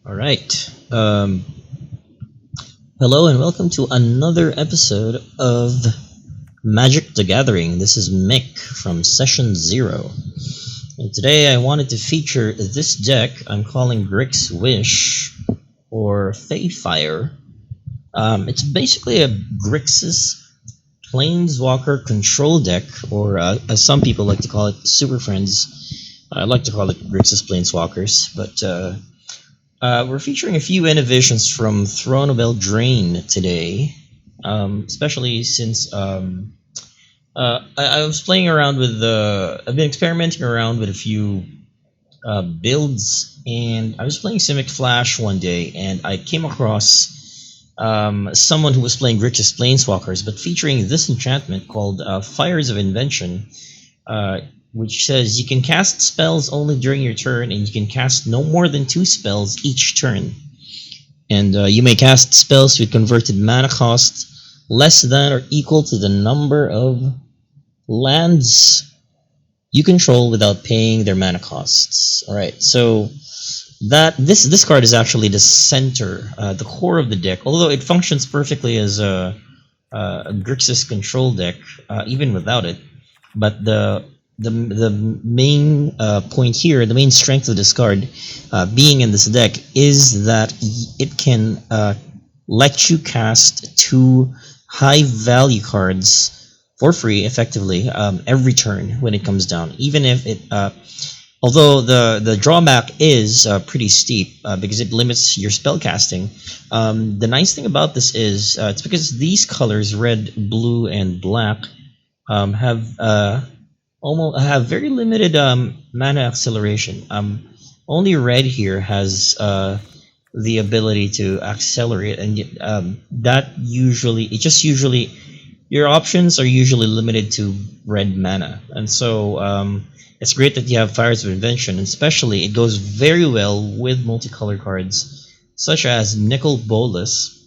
All right. Hello and welcome to another episode of Magic the Gathering. This is Mick from Session 0. And today I wanted to feature this deck I'm calling Grix Wish or Fae Fire. It's basically a Grixis Planeswalker control deck, or as some people like to call it, Super Friends. I like to call it Grixis Planeswalkers, but we're featuring a few innovations from Throne of Eldraine today, especially since I was playing around with I've been experimenting around with a few builds, and I was playing Simic Flash one day, and I came across someone who was playing Grixis Planeswalkers, but featuring this enchantment called Fires of Invention, which says you can cast spells only during your turn, and you can cast no more than 2 spells each turn. And you may cast spells with converted mana cost less than or equal to the number of lands you control without paying their mana costs. All right, so this card is actually the center, the core of the deck. Although it functions perfectly as a Grixis control deck, even without it. But the main point here, the main strength of this card, being in this deck, is that it can let you cast 2 high value cards for free, effectively, every turn when it comes down. Even if it, although the drawback is pretty steep because it limits your spell casting. The nice thing about this is it's because these colors, red, blue, and black, have very limited mana acceleration. Only red here has the ability to accelerate, and usually your options are usually limited to red mana, and so it's great that you have Fires of Invention, and especially it goes very well with multicolor cards such as Nicol Bolas,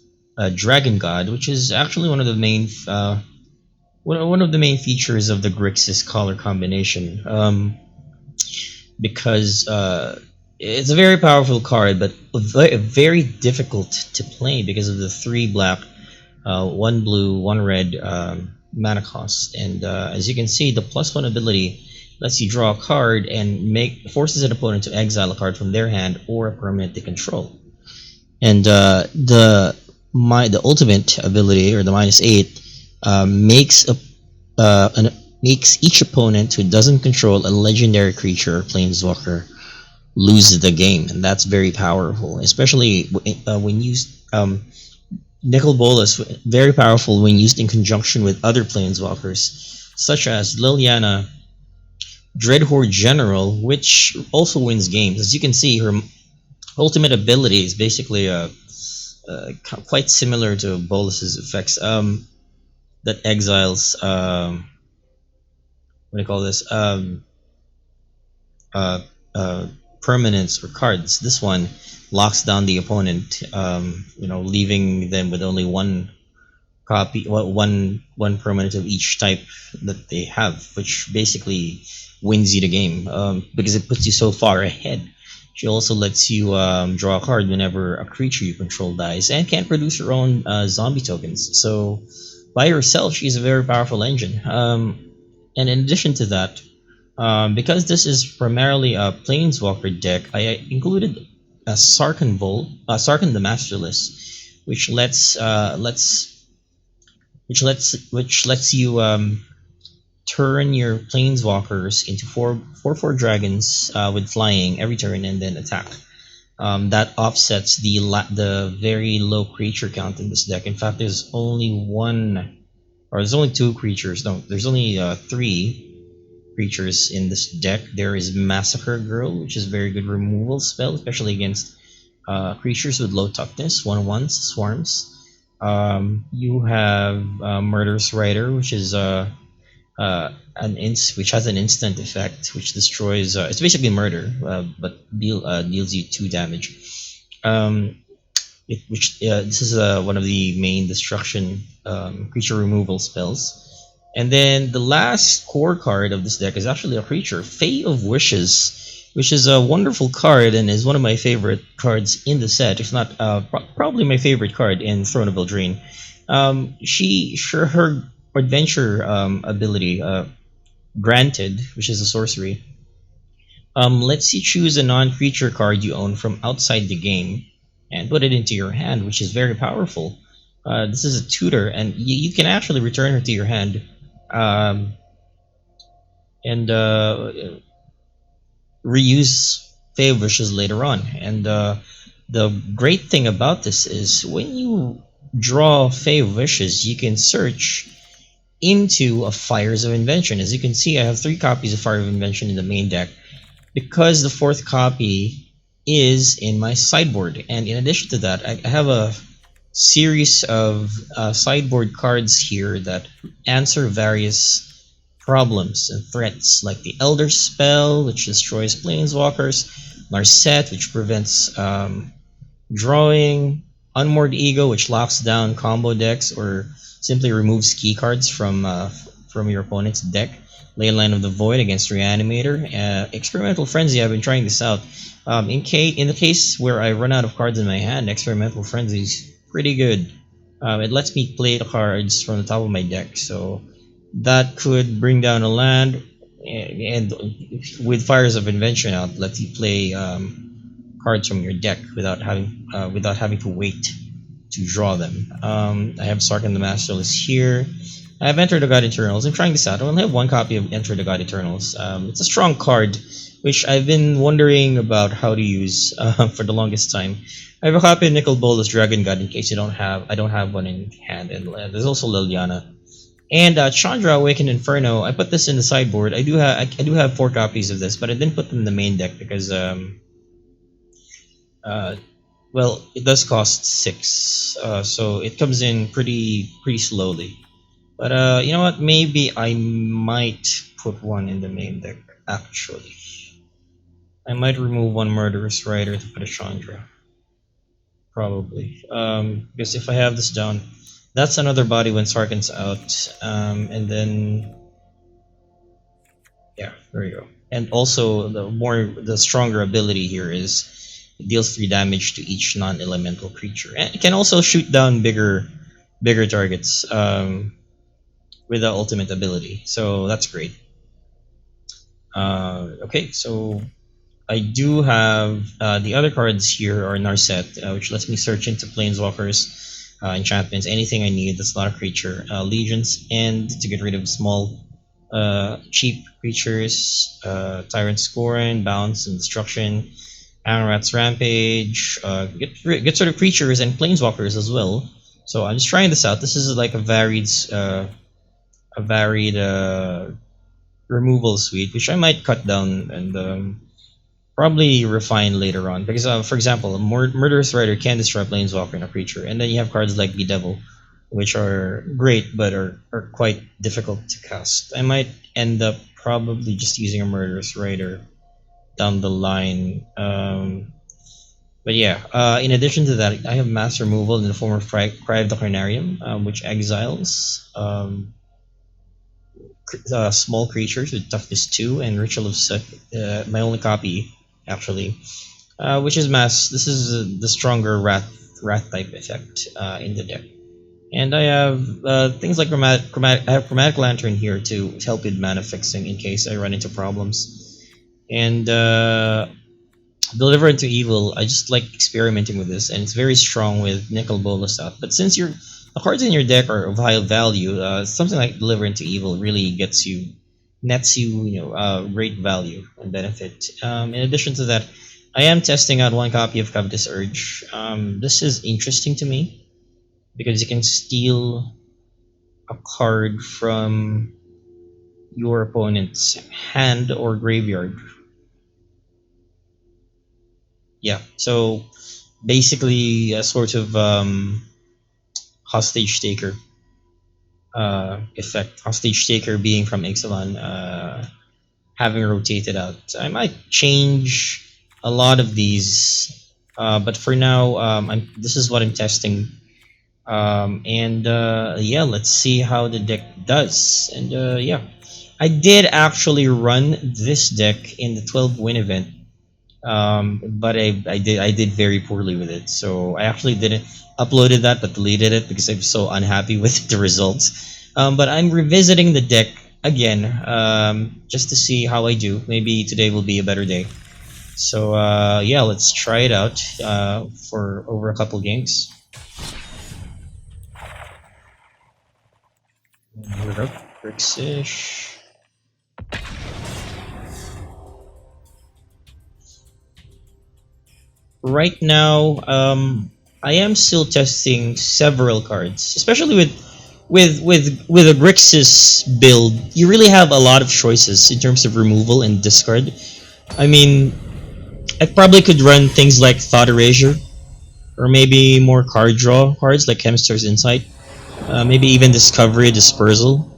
Dragon God, which is actually one of the main features of the Grixis color combination, because it's a very powerful card, but very difficult to play because of the 3 black, 1 blue, 1 red mana cost. And as you can see, the +1 ability lets you draw a card and forces an opponent to exile a card from their hand or a permanent they control. And the ultimate ability, or the -8, makes each opponent who doesn't control a legendary creature or planeswalker lose the game, and that's very powerful, especially when used. Nicol Bolas, very powerful when used in conjunction with other planeswalkers, such as Liliana, Dreadhorde General, which also wins games. As you can see, her ultimate ability is basically quite similar to Bolas's effects. That exiles what do you call this? Permanents or cards. This one locks down the opponent, leaving them with only 1 copy, one permanent of each type that they have, which basically wins you the game because it puts you so far ahead. She also lets you draw a card whenever a creature you control dies, and can't produce her own zombie tokens. So by herself, she's a very powerful engine. And in addition to that, because this is primarily a Planeswalker deck, I included a Sarkhan the Masterless, which lets you turn your Planeswalkers into 4/4 dragons with flying every turn and then attack. That offsets the very low creature count in this deck. In fact, there's only 2 creatures. No, there's only 3 creatures in this deck. There is Massacre Girl, which is a very good removal spell, especially against creatures with low toughness, 1/1s, swarms. You have Murderous Rider, which is which has an instant effect, which destroys. It's basically murder, but deals you 2 damage. This is one of the main destruction creature removal spells. And then the last core card of this deck is actually a creature, Fae of Wishes, which is a wonderful card and is one of my favorite cards in the set, if not probably my favorite card in Throne of Eldraine. Her adventure ability, granted, which is a sorcery, lets you choose a non-creature card you own from outside the game and put it into your hand, which is very powerful. This is a tutor, and you can actually return her to your hand, um, and reuse Fae of Wishes later on. And the great thing about this is when you draw Fae of Wishes, you can search into a Fires of Invention. As you can see, I have 3 copies of Fire of Invention in the main deck because the 4th copy is in my sideboard. And in addition to that, I have a series of sideboard cards here that answer various problems and threats, like the Elder Spell, which destroys Planeswalkers, Narset, which prevents drawing, Unmoored Ego, which locks down combo decks or simply removes key cards from your opponent's deck, Leyline of the Void against Reanimator, Experimental Frenzy. I've been trying this out. In the case where I run out of cards in my hand, Experimental Frenzy is pretty good. It lets me play the cards from the top of my deck, so that could bring down a land, and with Fires of Invention out, lets you play cards from your deck without having to wait to draw them. I have Sarkhan the Masterless here. I have Enter the God Eternals. I'm trying this out. I only have 1 copy of Enter the God Eternals. It's a strong card, which I've been wondering about how to use for the longest time. I have a copy of Nicol Bolas Dragon God in case I don't have one in hand, and there's also Liliana. And Chandra Awakened Inferno. I put this in the sideboard. I do have 4 copies of this, but I didn't put them in the main deck because well, it does cost 6, so it comes in pretty slowly. But you know what? Maybe I might put one in the main deck. Actually, I might remove 1 Murderous Rider to put a Chandra. Probably, because if I have this down, that's another body when Sarkhan's out, and then yeah, there you go. And also the stronger ability here is it deals 3 damage to each non-elemental creature, and it can also shoot down bigger targets with the ultimate ability. So that's great. Okay, so I do have the other cards here are Narset, which lets me search into Planeswalkers, enchantments, anything I need that's not a creature, Legions, and to get rid of small, cheap creatures, Tyrant Scorn, Bounce and Destruction, Anrat's Rampage, get rid of creatures and Planeswalkers as well. So I'm just trying this out. This is like a varied removal suite, which I might cut down and probably refine later on. Because, for example, a Murderous Rider can destroy a Planeswalker and a creature, and then you have cards like Bedevil, which are great but are quite difficult to cast. I might end up probably just using a Murderous Rider down the line. But yeah, in addition to that, I have mass removal in the form of Cry of the Carnarium, which exiles small creatures with toughness 2 and Ritual of Set, my only copy actually, which is mass. This is the stronger wrath type effect in the deck. And I have things like Chromatic Lantern here to help with mana fixing in case I run into problems. And Deliver into Evil, I just like experimenting with this, and it's very strong with Nicol Bolas out. But since the cards in your deck are of high value, something like Deliver into Evil really nets you great value and benefit. In addition to that, I am testing out 1 copy of Covetous Urge. This is interesting to me because you can steal a card from your opponent's hand or graveyard. Yeah, so basically a sort of hostage taker effect. Hostage taker being from Ixalan, having rotated out. I might change a lot of these, but for now, this is what I'm testing. And yeah, let's see how the deck does. And yeah, I did actually run this deck in the 12 win event But I did very poorly with it. So I actually didn't uploaded that, but deleted it because I'm so unhappy with the results. But I'm revisiting the deck again, just to see how I do. Maybe today will be a better day. So yeah, let's try it out for over a couple games. We're up, Grixis. Right now, I am still testing several cards, especially with a Grixis build. You really have a lot of choices in terms of removal and discard. I mean, I probably could run things like Thought Erasure, or maybe more card draw cards like Chemist's Insight, maybe even Discovery, Dispersal,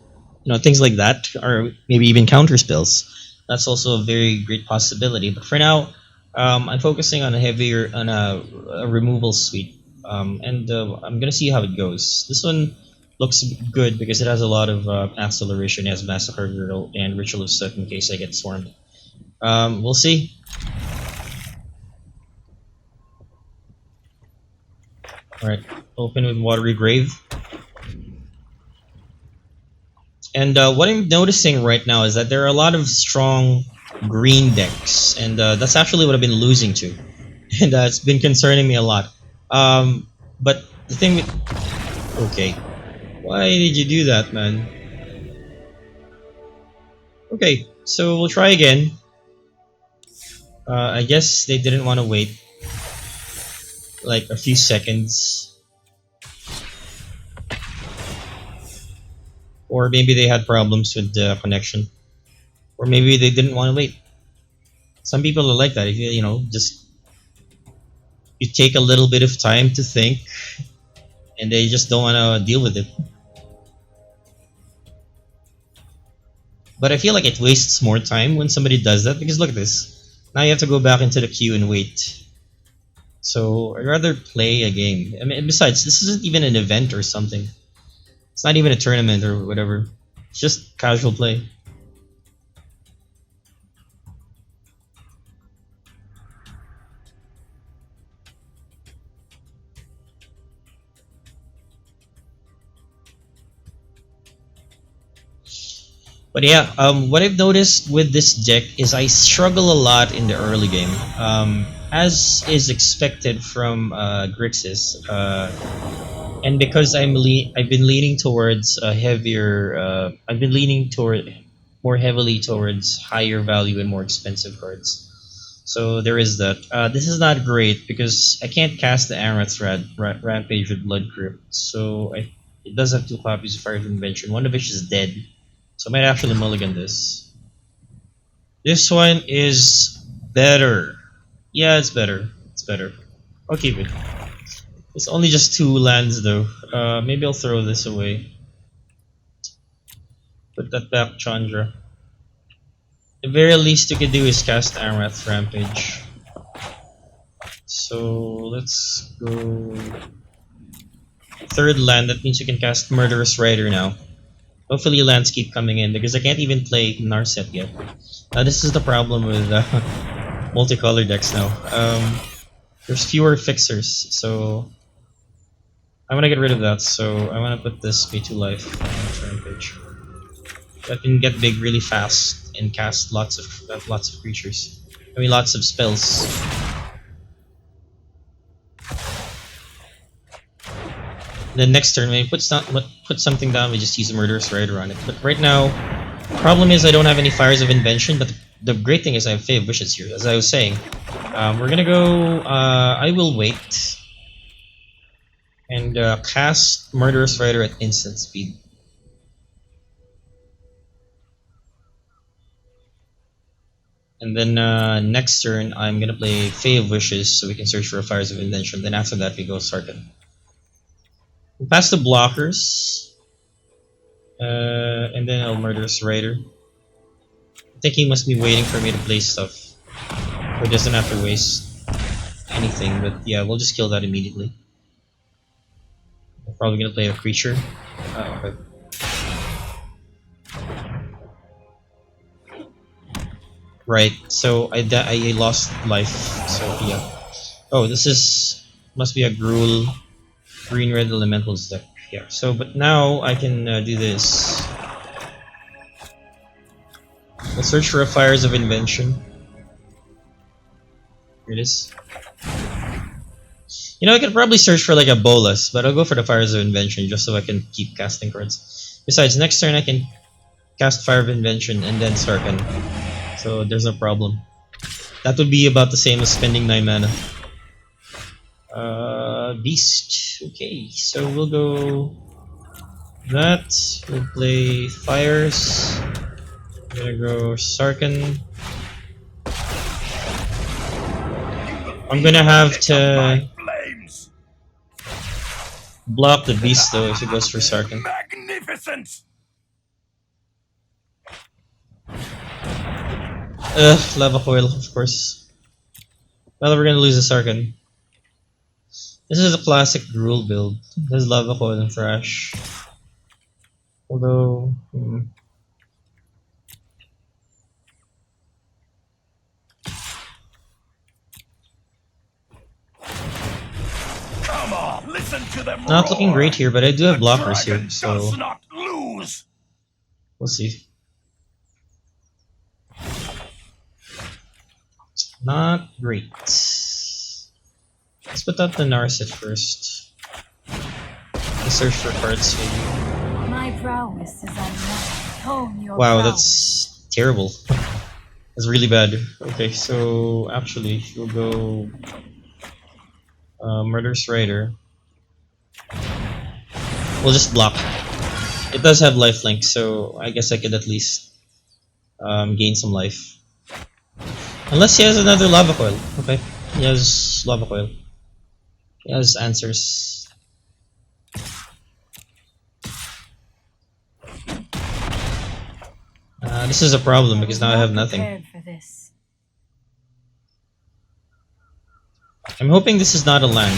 things like that, or maybe even counter spells. That's also a very great possibility. But for now, I'm focusing on a removal suite, and I'm gonna see how it goes. This one looks good because it has a lot of acceleration. It has Massacre Girdle and Ritual of Soot in case I get swarmed. We'll see. All right, open with Watery Grave. And what I'm noticing right now is that there are a lot of strong green decks, and that's actually what I've been losing to, and it's been concerning me a lot. But the thing with okay, why did you do that, man? Okay, so we'll try again. I guess they didn't want to wait like a few seconds, or maybe they had problems with the connection, or maybe they didn't want to wait. Some people are like that. If just you take a little bit of time to think, and they just don't want to deal with it. But I feel like it wastes more time when somebody does that because look at this. Now you have to go back into the queue and wait. So I'd rather play a game. I mean, besides, this isn't even an event or something. It's not even a tournament or whatever. It's just casual play. But yeah, what I've noticed with this deck is I struggle a lot in the early game, as is expected from Grixis, and because I've been leaning towards a heavier, I've been leaning toward more heavily towards higher value and more expensive cards. So there is that. This is not great because I can't cast the Arath's Rampage with Blood Grip, so it does have two copies of Fires of Invention, one of which is dead. So I might actually mulligan this. This one is better. Yeah, it's better. It's better. I'll keep it. It's only just 2 lands though. Maybe I'll throw this away. Put that back, Chandra. The very least you can do is cast Arath's Rampage. So let's go 3rd land. That means you can cast Murderous Rider now. Hopefully lands keep coming in because I can't even play Narset yet. This is the problem with multicolor decks now. There's fewer fixers, so I want to get rid of that. So I want to put this Pay 2 life on Rampage. I can get big really fast and cast lots of creatures. I mean, lots of spells. Then next turn, when we put something down, we just use a Murderous Rider on it. But right now, problem is I don't have any Fires of Invention, but the great thing is I have Fae of Wishes here, as I was saying. We're gonna go... I will wait and cast Murderous Rider at instant speed. And then next turn, I'm gonna play Fae of Wishes so we can search for a Fires of Invention. Then after that, we go Sarkhan. We'll pass the blockers. And then I'll Murderous Rider. I think he must be waiting for me to play stuff. So he doesn't have to waste anything, but yeah, we'll just kill that immediately. I'm probably gonna play a creature. Okay. Right. So I lost life. So yeah. Oh, this is must be a Gruul green red elementals deck. Yeah. So but now I can do this. Let's search for a Fires of Invention. Here it is. You know, I could probably search for like a Bolas, but I'll go for the Fires of Invention just so I can keep casting cards. Besides, next turn I can cast Fire of Invention and then Sarkhan. So there's no problem. That would be about the same as spending 9 mana. Beast. Okay, so we'll go that. We'll play Fires. I'm gonna go Sarkhan. I'm gonna have to block the beast though if it goes for Sarkhan. Magnificent! Lava Coil, of course. Well, we're gonna lose the Sarkhan. This is a classic Gruul build. There's Lava Coil and Thrash. Although... Come on, listen to them. Not looking great here, but I do have blockers here, so does not lose. we'll see. Not great. Let's put out the Narset first. Let's search for cards here. My prowess is unmatched. Hone your Wow, prowess. that's terrible. That's really bad. Okay, so actually, we'll go Murderous Rider. We'll just block. It does have lifelink, so I guess I could at least gain some life. Unless he has another Lava Coil. Okay, he has Lava Coil. He has answers. This is a problem because now I have nothing. Prepared for this. I'm hoping this is not a land.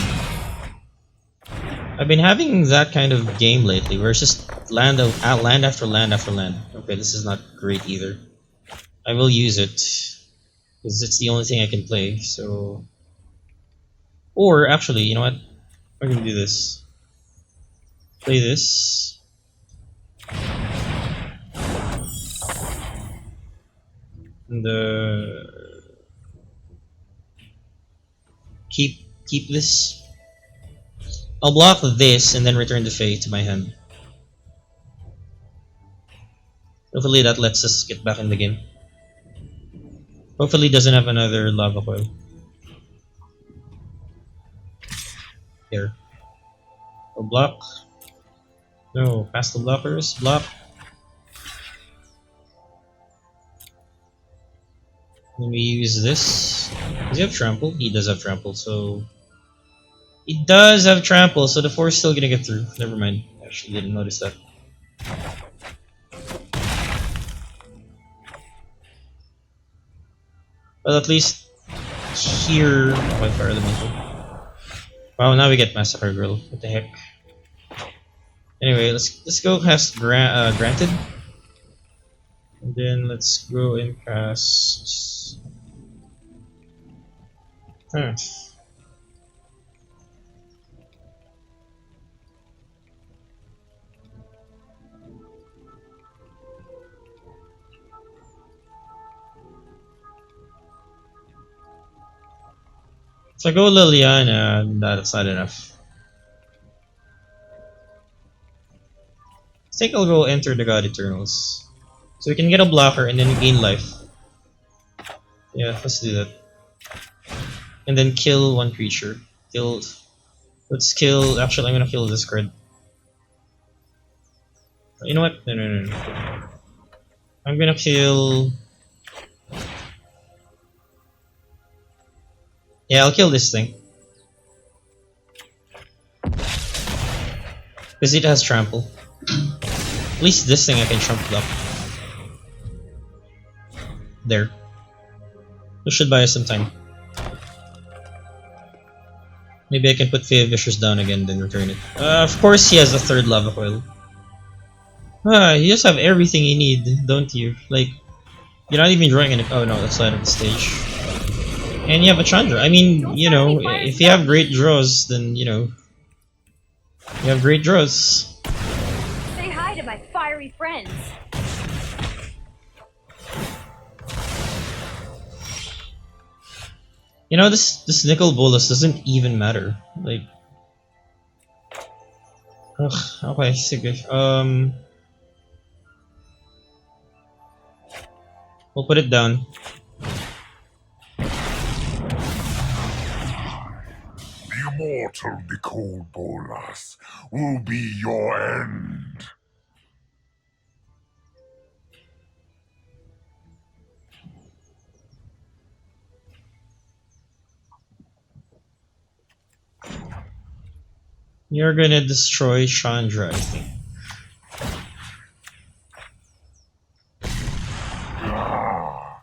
I've been having that kind of game lately where it's just land after land after land. Okay, this is not great either. I will use it because it's the only thing I can play. So, or actually, you know what? We're gonna do this. Play this. And keep this. I'll block this and then return the Fae to my hand. Hopefully that lets us get back in the game. Hopefully it doesn't have another Lava Coil. Here. I'll block. No, pass the blockers. Block. Let me use this. Does he have trample? He does have trample, so... He does have trample, so the 4 is still gonna get through. Never mind. Actually didn't notice that. Well, at least here... my Fire Elemental. Wow, now we get Massacre Girl. What the heck? Anyway, let's go cast Granted. And then let's go and cast... So I go Liliana, that's not enough. I think I'll go Enter the God Eternals. So we can get a blocker and then gain life. Yeah, let's do that. And then kill one creature. Let's kill... Actually, I'm gonna kill this card. You know what? No. I'm gonna kill... Yeah, I'll kill this thing. Because it has trample. At least this thing I can trample up. There. This should buy us some time. Maybe I can put Fae of Wishes down again, then return it. Of course he has a third Lava Coil. You just have everything you need, don't you? Like, You're not even drawing any. Oh no, that's side of the stage. And you have a Chandra. I mean, you know, if you have great draws, then you know you have great draws. Say hi to my fiery friends. You know, this Nicol Bolas doesn't even matter. Like, ugh, okay, sige. We'll put it down. The immortal Nicol Bolas will be your end. You're gonna destroy Chandra, I think.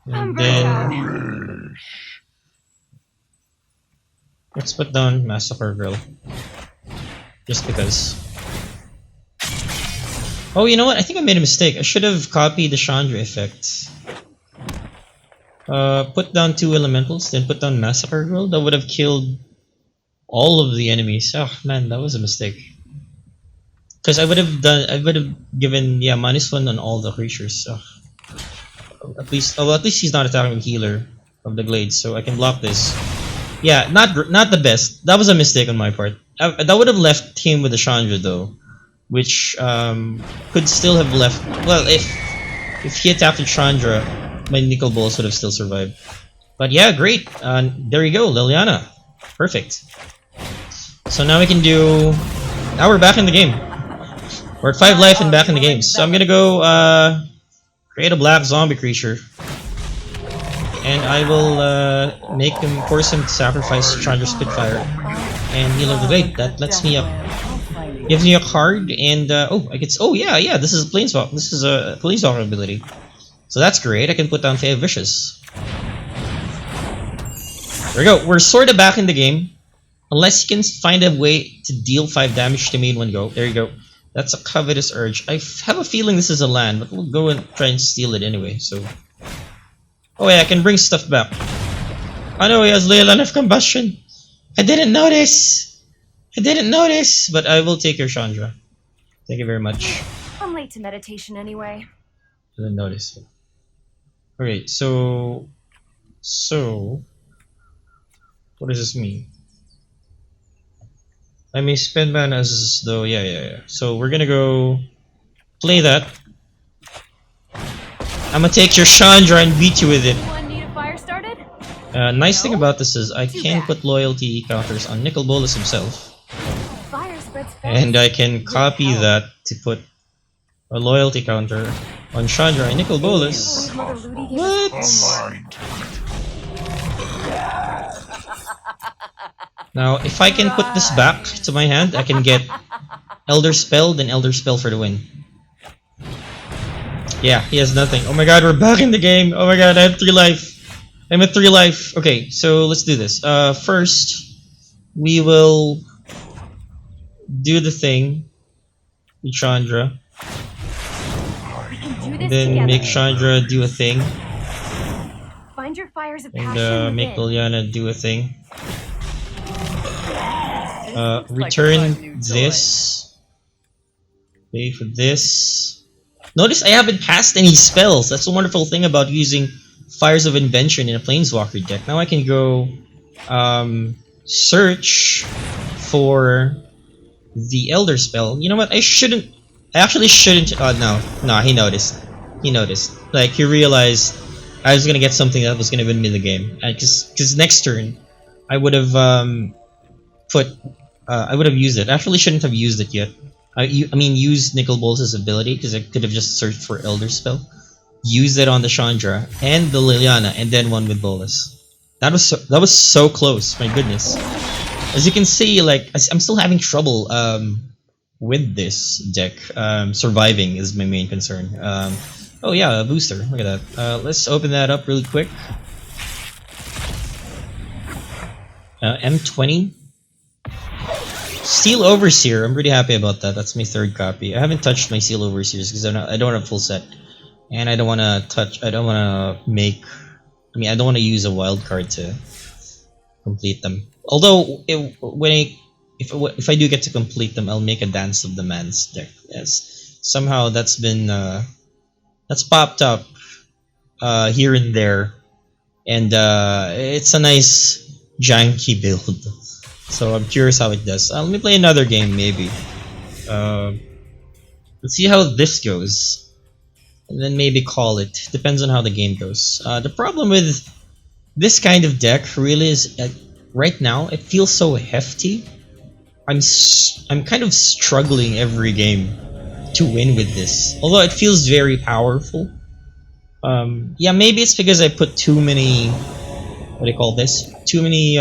And then let's put down Massacre Girl. Just because. Oh, you know what? I think I made a mistake. I should have copied the Chandra effect. Put down 2 elementals, then put down Massacre Girl. That would have killed all of the enemies. Oh man, that was a mistake. Because I would have given -1 on all the creatures. So at least he's not attacking the healer of the glades, so I can block this. Yeah, not the best. That was a mistake on my part. That would have left him with the Chandra though, which could still have left. Well, if he attacked the Chandra, my Nicol Bolas would have still survived. But yeah, great. There you go, Liliana. Perfect. So now we can do. Now we're back in the game. We're at 5 life and back in the game. So I'm gonna go create a black zombie creature, and I will force him to sacrifice Chandra Spitfire and heal of the Glade. That lets me up. Gives me a card, and oh yeah, this is a Planeswalker. This is a Planeswalker ability. So that's great. I can put down Fae of Wishes. There we go. We're sort of back in the game. Unless you can find a way to deal 5 damage to me in one go. There you go. That's a Covetous Urge. I have a feeling this is a land, but we'll go and try and steal it anyway, so... Oh yeah, I can bring stuff back. Oh no, he has Leyline of Combustion! I didn't notice! But I will take your Chandra. Thank you very much. I'm late to meditation anyway. Didn't notice it. Okay, so... What does this mean? I may spend mana as though, yeah. So we're gonna go play that. I'm gonna take your Chandra and beat you with it. Anyone need a fire started? Nice thing about this is I can put loyalty counters on Nicol Bolas himself. Fire spreads fast. And I can copy that to put a loyalty counter on Chandra and Nicol Bolas. Mother Ludi gave us What? Now, if I can put this back to my hand, I can get Elder Spell, then Elder Spell for the win. Yeah, he has nothing. Oh my god, we're back in the game. Oh my god, I have 3 life. I'm at 3 life. Okay, so let's do this. First, we will do the thing with Chandra. Then make Chandra do a thing. Find your fires of And passion make within. Liliana do a thing. Return this. Pay for this. Notice I haven't passed any spells. That's the wonderful thing about using Fires of Invention in a Planeswalker deck. Now I can go search for the Elder Spell. You know what? I actually shouldn't. No, he noticed. Like, he realized I was gonna get something that was gonna win me the game. Because next turn, I would have I would have used it. I actually shouldn't have used it yet. I mean, use Nicol Bolas' ability, because I could have just searched for Elder Spell. Use it on the Chandra and the Liliana, and then one with Bolas. That was so close. My goodness. As you can see, like, I'm still having trouble with this deck. Surviving is my main concern. Oh yeah, a booster. Look at that. Let's open that up really quick. M20. Steel Overseer. I'm pretty happy about that. That's my 3rd copy. I haven't touched my Steel Overseers because I don't have full set. and I don't want to touch. I don't want to make. I mean, I don't want to use a wild card to complete them. Although, if I do get to complete them, I'll make a Dance of the Man's deck. Yes, somehow that's been that's popped up here and there, and it's a nice janky build. So I'm curious how it does. Let me play another game maybe. Let's see how this goes, and then maybe call it. Depends on how the game goes. The problem with this kind of deck really is right now it feels so hefty. I'm kind of struggling every game to win with this, although it feels very powerful. Yeah, maybe it's because I put too many. What do you call this? Too many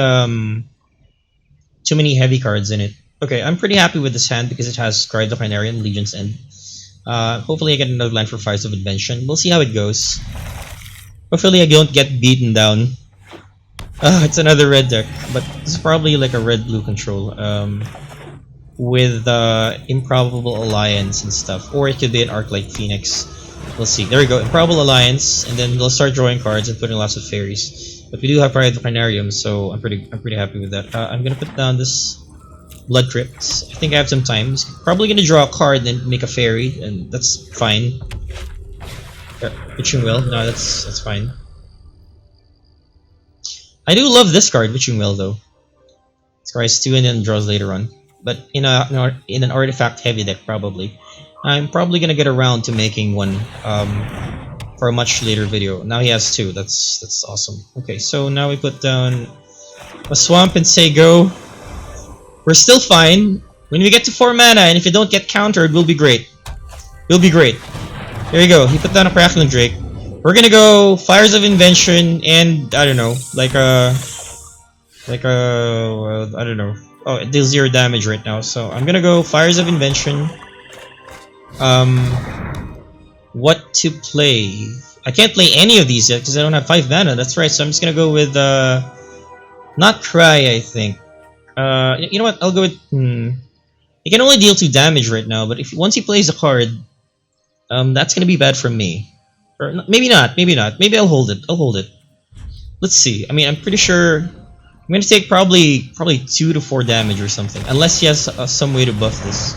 heavy cards in it. Okay, I'm pretty happy with this hand because it has Cry of the Carnarium, Legion's End. Hopefully I get another land for Fires of Invention. We'll see how it goes. Hopefully I don't get beaten down. It's another red deck, but this is probably like a red-blue control. With Improbable Alliance and stuff. Or it could be an Arclight Phoenix. We'll see. There we go, Improbable Alliance, and then we'll start drawing cards and putting lots of fairies. But we do have Pride of the Carnarium, so I'm pretty happy with that. I'm gonna put down this Blood Crypts. I think I have some time. Probably gonna draw a card and make a fairy, and that's fine. Witching Well, no, that's fine. I do love this card, Witching Well, though. Scries 2 and then draws later on. But in an artifact heavy deck, probably. I'm probably gonna get around to making one for a much later video. Now he has 2. That's awesome. Okay, so now we put down a swamp and say go. We're still fine. When we get to 4 mana, and if you don't get countered, we'll be great. We'll be great. There you go. He put down a Crackling Drake. We're gonna go Fires of Invention and I don't know, like a I don't know. Oh, it deals 0 damage right now, so I'm gonna go Fires of Invention. What to play? I can't play any of these yet because I don't have 5 mana. That's right. So I'm just gonna go with not Cry. I think. You know what? I'll go with. He can only deal 2 damage right now, but if once he plays a card, that's gonna be bad for me. Or maybe not. Maybe not. Maybe I'll hold it. I'll hold it. Let's see. I mean, I'm pretty sure I'm gonna take probably 2 to 4 damage or something, unless he has some way to buff this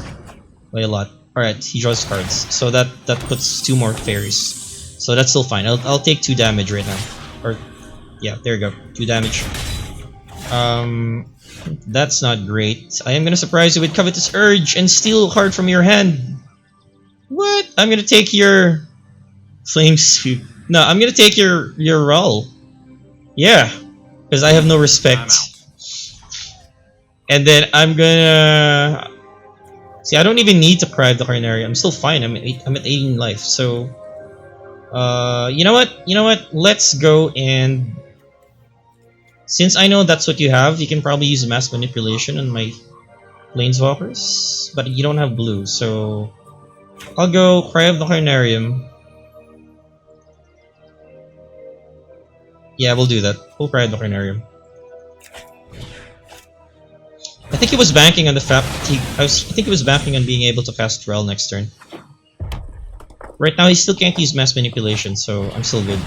by a lot. All right, he draws cards, so that puts 2 more fairies. So that's still fine. I'll take 2 damage right now. Or yeah, there you go, 2 damage. That's not great. I am gonna surprise you with Covetous Urge and steal a card from your hand. What? I'm gonna take your Flame Sweep. No, I'm gonna take your Rull. Yeah, because I have no respect. And then I'm gonna see. I don't even need to Cry of the Carnarium. I'm still fine. I'm at 18 life. So, you know what? You know what? Let's go and. Since I know that's what you have, you can probably use Mass Manipulation on my Planeswalkers, but you don't have blue, so I'll go Cry of the Carnarium. Yeah, we'll do that. We'll Cry of the Carnarium. I think he was banking on the fact I think he was banking on being able to cast Rel next turn. Right now, he still can't use Mass Manipulation, so I'm still good.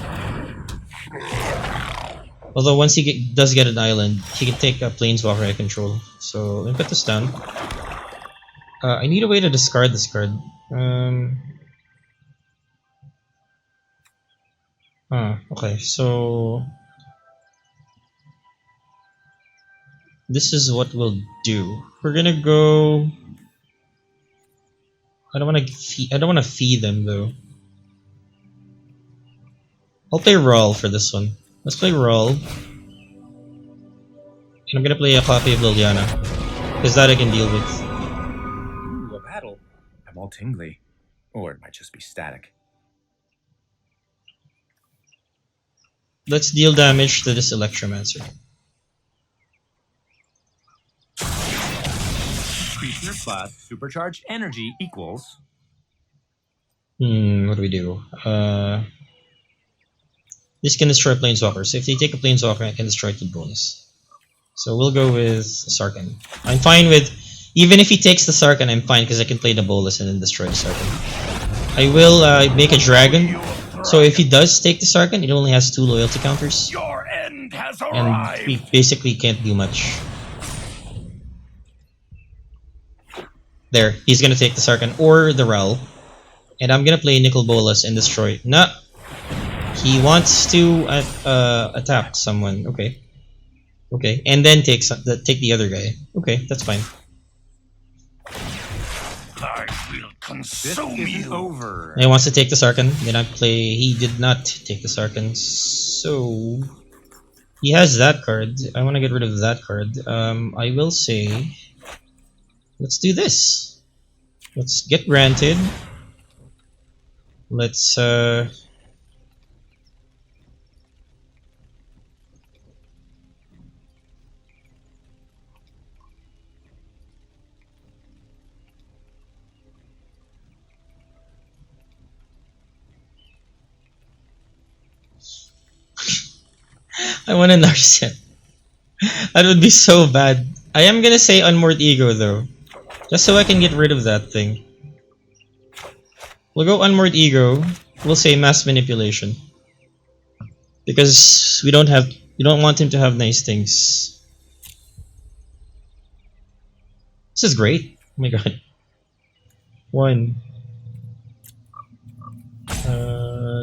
Although once he does get an island, he can take a Planeswalker I control. So let me put this down. I need a way to discard this card. Okay, so this is what we'll do. We're gonna go. I don't want to feed them though. I'll play Rawl for this one. Let's play Rawl. And I'm gonna play a copy of Liliana. Because that I can deal with. Ooh, a battle. I'm all tingly. Or it might just be static. Let's deal damage to this Electromancer. Creature plus supercharged energy equals. What do we do? This can destroy Planeswalkers. So if they take a Planeswalker, I can destroy it with bonus. So we'll go with Sarkhan. I'm fine with... Even if he takes the Sarkhan, I'm fine because I can play the Bolas and then destroy the Sarkhan. I will make a dragon. So if he does take the Sarkhan, it only has 2 loyalty counters, Your end has and arrived. we basically can't do much. There, he's gonna take the Sarkhan or the Ral, and I'm gonna play Nicol Bolas and destroy. Nah, he wants to attack someone. Okay, okay, and then take the other guy. Okay, that's fine. I will This consume isn't you. over. And he wants to take the Sarkhan. Then I play. He did not take the Sarkhan, so he has that card. I want to get rid of that card. I will say, let's do this. Let's get granted. Let's I want a Narset. That would be so bad. I am gonna say Unmoored Ego though, just so I can get rid of that thing. We'll go Unmoored Ego. We'll say Mass Manipulation because we don't want him to have nice things. This is great. Oh my god. 1.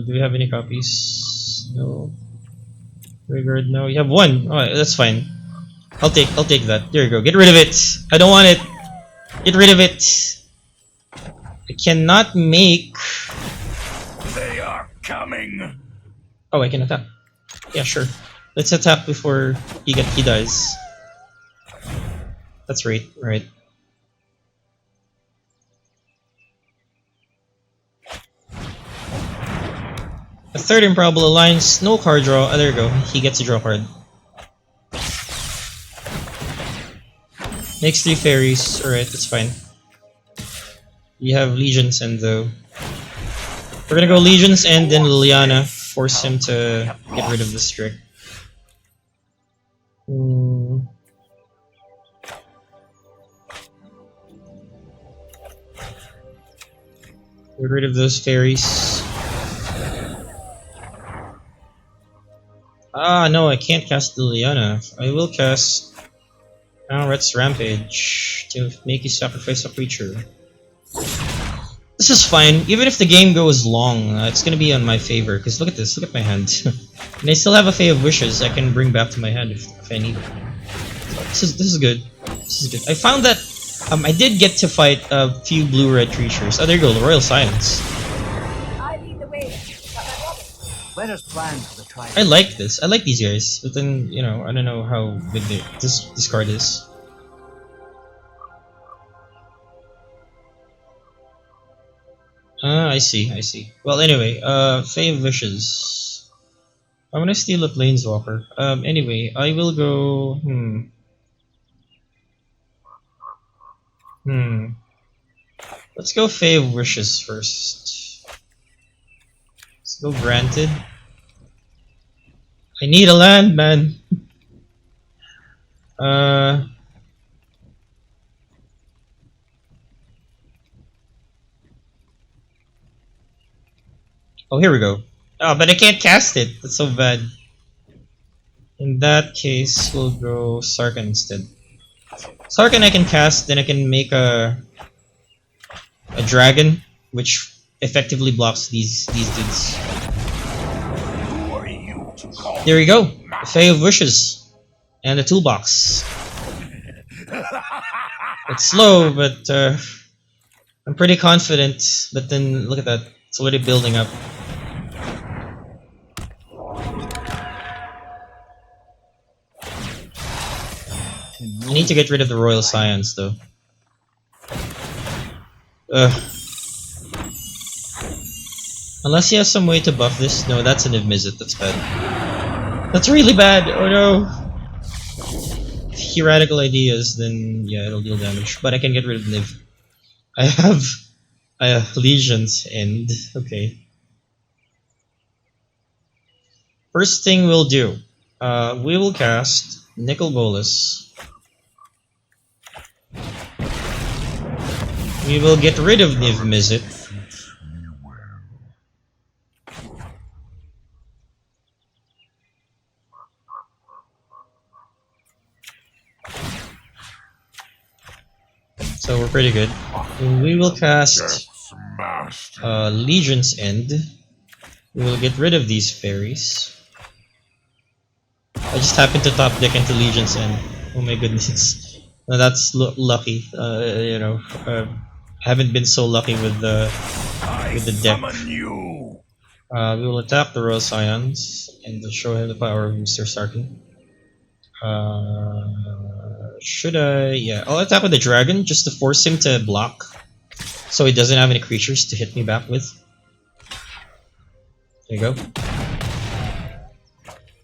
Do we have any copies? No. Triggered? No. You have 1. Alright, that's fine. I'll take that. There you go. Get rid of it. I don't want it. Get rid of it. I cannot make. They are coming. Oh, I can attack. Yeah, sure. Let's attack before he dies. That's right. Right. A third Improbable Alliance, no card draw. Oh, there you go. He gets a draw card. Makes 3 fairies. Alright, that's fine. You have Legion's End though. We're gonna go Legion's End and Liliana. Force him to get rid of this trick. Get rid of those fairies. Ah, no, I can't cast Liliana. I will cast Ret's Rampage to make you sacrifice a creature. This is fine. Even if the game goes long, it's gonna be on my favor. Because look at this, look at my hand. And I still have a Fae of Wishes I can bring back to my hand if I need it. This is good. This is good. I found that I did get to fight a few blue-red creatures. Oh, there you go, the Royal Silence. I lead the way. Let us plan for the trial. I like this. I like these guys. But then, you know, I don't know how good this card is. I see, I see. Well, anyway, Fae of Wishes. I'm gonna steal a Planeswalker. Anyway, I will go... Let's go Fae of Wishes first. Let's go Granted. I need a land, man. Oh, here we go. Oh, but I can't cast it. That's so bad. In that case, we'll go Sarkhan instead. Sarkhan I can cast, then I can make a dragon, which effectively blocks these dudes. Who are you to call? There we go. The Fae of Wishes. And the toolbox. It's slow, but I'm pretty confident. But then, look at that. It's already building up. I need to get rid of the Royal Science, though. Unless he has some way to buff this. No, that's an Niv-Mizzet. That's bad. That's really bad! Oh no! If he radical ideas, then yeah, it'll deal damage. But I can get rid of Niv. I have Legion's End. Okay. First thing we'll do. We will cast Nicol Bolas. We will get rid of Niv-Mizzet. So we're pretty good. We will cast Smashed. Legion's End. We will get rid of these fairies. I just happened to top deck into Legion's End. Oh my goodness. Now that's lucky. You know, haven't been so lucky with the deck. Summon you. We will attack the Royal Scions and show him the power of Mr. Sarkin. Should I? Yeah, I'll attack with the dragon just to force him to block, so he doesn't have any creatures to hit me back with. There you go.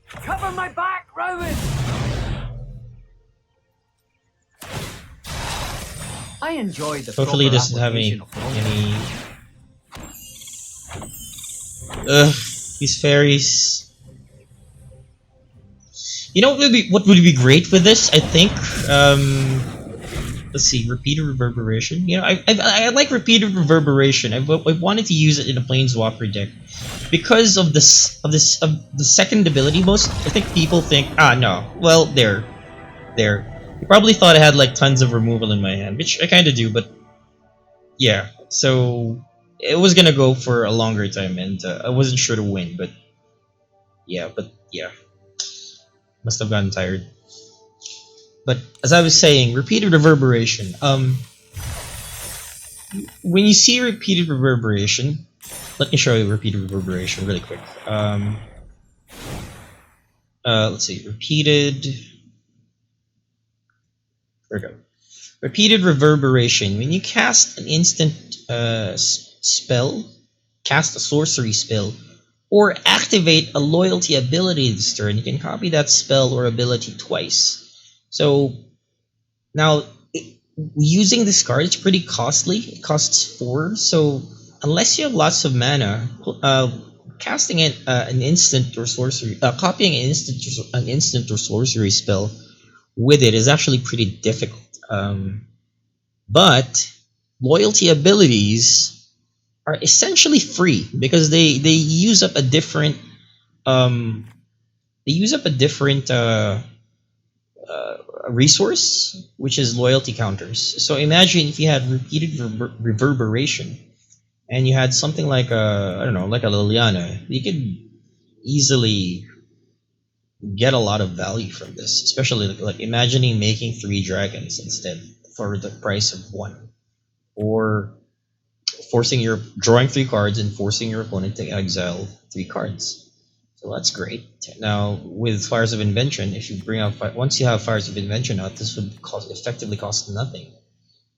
Cover my back, Rowan! I enjoy the Hopefully, he proper doesn't have any. application of Ugh, these fairies. You know what would be great with this? I think. Let's see, repeated reverberation. You know, I like repeated reverberation. I wanted to use it in a Planeswalker deck because of the second ability. I think people think, no, well there. You probably thought I had like tons of removal in my hand, which I kind of do, but yeah. So it was gonna go for a longer time, and I wasn't sure to win, but yeah. Must have gotten tired. But as I was saying, repeated reverberation. When you see repeated reverberation, let me show you repeated reverberation really quick. Let's see, repeated. There we go. Repeated reverberation. When you cast an instant spell, cast a sorcery spell, or activate a loyalty ability this turn, you can copy that spell or ability twice. So now, using this card, it's pretty costly. It costs 4. So unless you have lots of mana, casting an instant or sorcery, copying an instant or sorcery spell with it is actually pretty difficult. But loyalty abilities are essentially free because they use up a different resource, which is loyalty counters. So imagine if you had repeated reverberation and you had something like I don't know, like a Liliana, you could easily get a lot of value from this, especially like imagining making 3 dragons instead for the price of 1, or drawing 3 cards and forcing your opponent to exile 3 cards. So that's great. Now with Fires of Invention, if you bring out once you have Fires of Invention out, this would effectively cost nothing.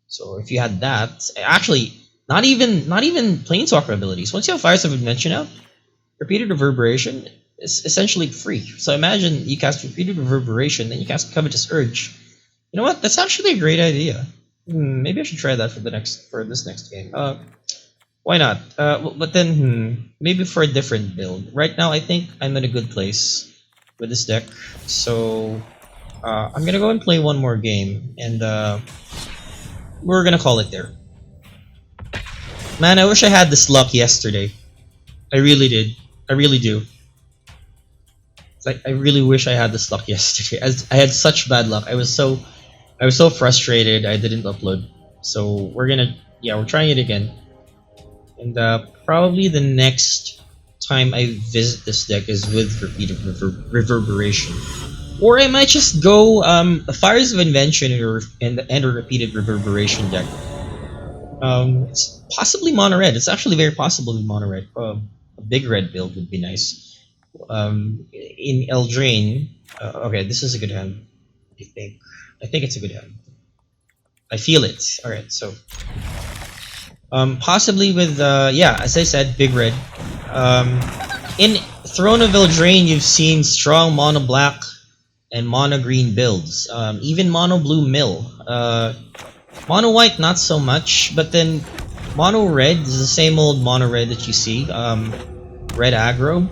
So if you had that, actually not even Planeswalker abilities. Once you have Fires of Invention out, repeated reverberation is essentially free. So imagine you cast repeated reverberation, then you cast Covetous Urge. You know what? That's actually a great idea. Maybe I should try that for this next game. Why not? But then, maybe for a different build. Right now, I think I'm in a good place with this deck. So, I'm gonna go and play one more game, and we're gonna call it there. Man, I wish I had this luck yesterday. I really did. I really do. It's like I really wish I had this luck yesterday. I had such bad luck. I was so frustrated. I didn't upload. So we're trying it again. And probably the next time I visit this deck is with repeated reverberation, or I might just go Fires of Invention and a repeated reverberation deck. It's possibly mono red. It's actually very possible in mono red. A big red build would be nice. In Eldraine, okay, this is a good hand. I think it's a good hand. I feel it. All right, so. Possibly with, as I said, big red. In Throne of Eldraine, you've seen strong mono black and mono green builds. Even mono blue mill. Mono white, not so much, but then mono red is the same old mono red that you see. Red aggro.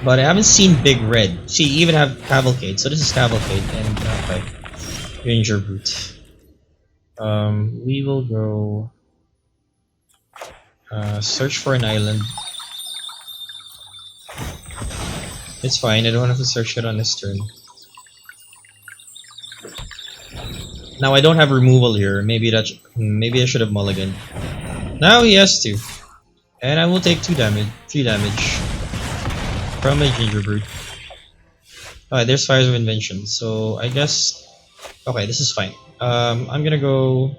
But I haven't seen big red. See, you even have Cavalcade. So this is Cavalcade and Ranger Brute. We will go. Search for an island. It's fine, I don't have to search it on this turn. Now I don't have removal here. Maybe maybe I should have mulliganed. Now he has to, and I will take 3 damage from a Gingerbread. Alright, there's Fires of Invention. So I guess okay, this is fine. I'm gonna go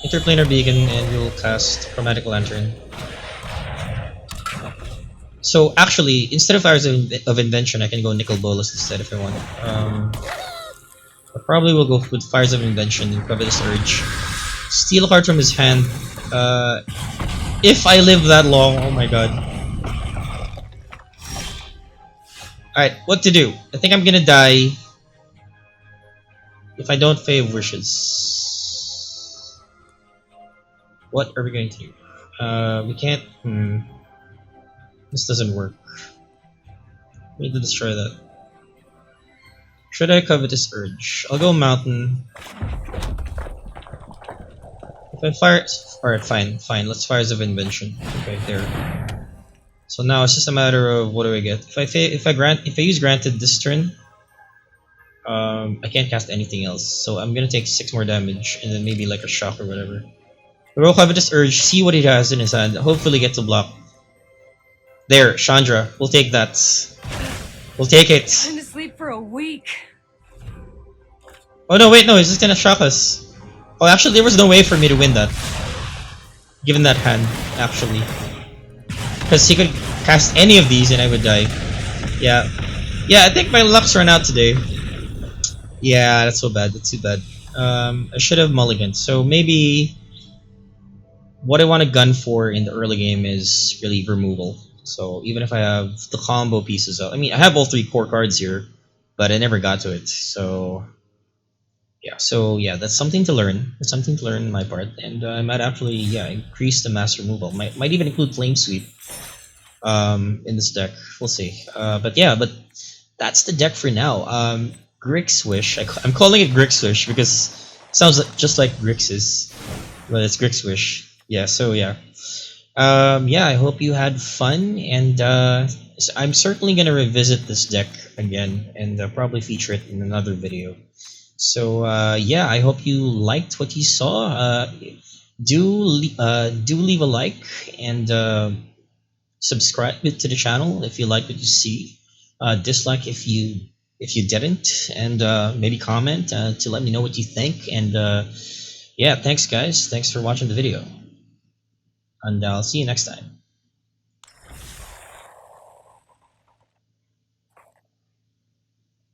Interplanar Beacon and we'll cast Chromatic Lantern. So actually, instead of Fires of Invention, I can go Nicol Bolas instead if I want. I probably will go with Fires of Invention and Covetous Urge. Steal a card from his hand. If I live that long, oh my god. Alright, what to do? I think I'm gonna die if I don't Fae of Wishes. What are we going to do? We can't. This doesn't work. We need to destroy that. Should I Covetous Urge? I'll go Mountain. If I fire, alright, fine. Let's Fires of Invention. Okay, there. So now it's just a matter of what do I get. If I use Granted this turn, I can't cast anything else. So I'm gonna take 6 more damage and then maybe like a shock or whatever. Roll Covetous Urge. See what he has in his hand. Hopefully get to block. There, Chandra. We'll take that. We'll take it. Time to sleep for a week. Oh no, wait, no, he's just gonna shock us. Oh, actually, there was no way for me to win that. Given that hand, actually. Because he could cast any of these and I would die. Yeah. Yeah, I think my luck's run out today. Yeah, that's so bad. That's too bad. I should have mulliganed. So maybe what I want to gun for in the early game is really removal. So even if I have the combo pieces out, I mean, I have all 3 core cards here, but I never got to it. So yeah, that's something to learn. That's something to learn on my part, and I might actually increase the mass removal. Might even include Flame Sweep in this deck. We'll see. But that's the deck for now. Grix Wish. I'm calling it Grix Wish because it sounds just like Grixis, but it's Grix Wish. Yeah. So yeah. I hope you had fun, and I'm certainly gonna revisit this deck again and probably feature it in another video. So I hope you liked what you saw. Do leave a like and subscribe to the channel if you like what you see. Dislike if you didn't, and maybe comment to let me know what you think. And thanks guys. Thanks for watching the video, and I'll see you next time.